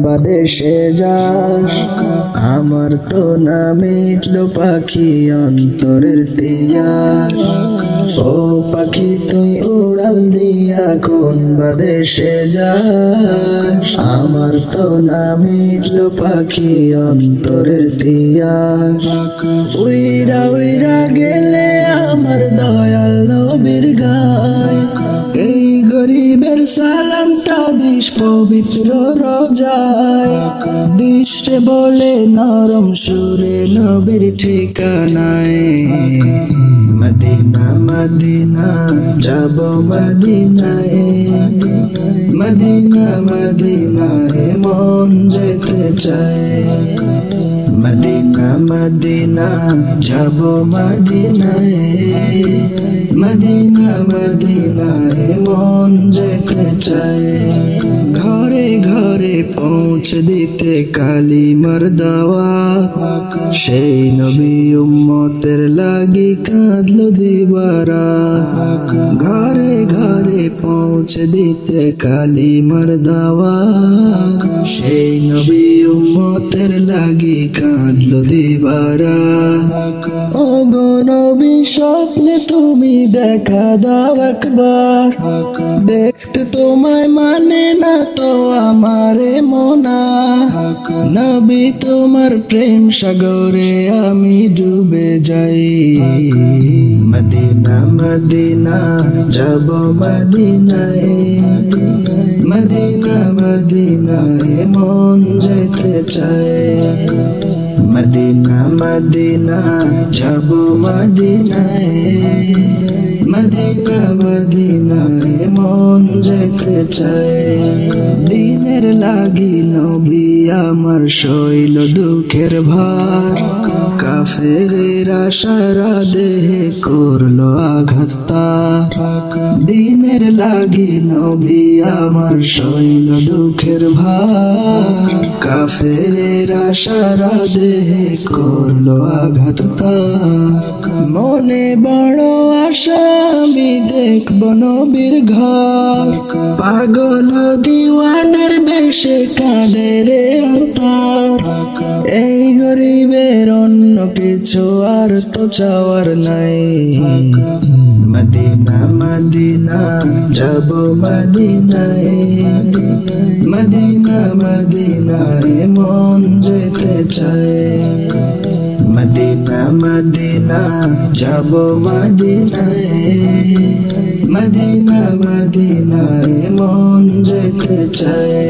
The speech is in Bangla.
বাদেশে যাস আমার তো না মিটলো পাখি অন্তরের তিয়াস ও পাখি তুই উড়াল দিয়া কোন বাদেশে যাস আমার তো না মিটলো পাখি অন্তরের তিয়াস উইরা উইরা গেলে আমার দয়াল নবীর গায় এই গরিবের সালামটা দিস পবিত্র রোজায় দিস রে বলে নরম সুরে নবীর ঠিকানায় মদিনা মদিনা যাব মদিনায় মদিনা মদিনায় মন যেতে চায় মদিনা মদিনা যাব মদিনায় মদিনা মদিনায় মন যেতে চায় ঘরে ঘরে পৌঁছে দিতে কালিমার দাওয়াত সেই নবী উম্মতের লাগি কাঁদলো দিবারাত ঘরে ঘরে পৌঁছে দিতে কালিমার দাওয়াত সেই নবী উম্মতের লাগি কাঁদলো দিবারাত ও গো নবী স্বপ্নে তুমি দেখা দাও একবার দেখতে তোমায় মানে না তো আমারে মোনা নবী তোমার প্রেম সাগরে আমি ডুবে যাই মদিনা মদিনা যাব মদিনায় মদিনা মদিনায় মন যেতে চায় মদিনা মদিনা যাব মদিনায় মদিনা মদিনায় মন যেতে চায় দিনের লাগি নবী আমার শৈল দুঃখের ভার কাফেরেরা সারা দেহে করলো আঘাত তার দিনের লাগি নবী আমার শৈল দুঃখের ভার কাফেরেরা সারা দেহে করলো আঘাত তার মনে বড় আশা আমি দেখব নবীর ঘর পাগল দিওয়ানের বেশে কাঁদে রে অন্তর এই গরিবের অন্য কিছু আর তো চাওয়ার নাই মদিনা মদিনা যাব মদিনায় মদিনা মদিনায় মন যেতে চায় মদিনা মদিনা যাব মদিনায় মদিনা মদিনায় মন যেতে চায়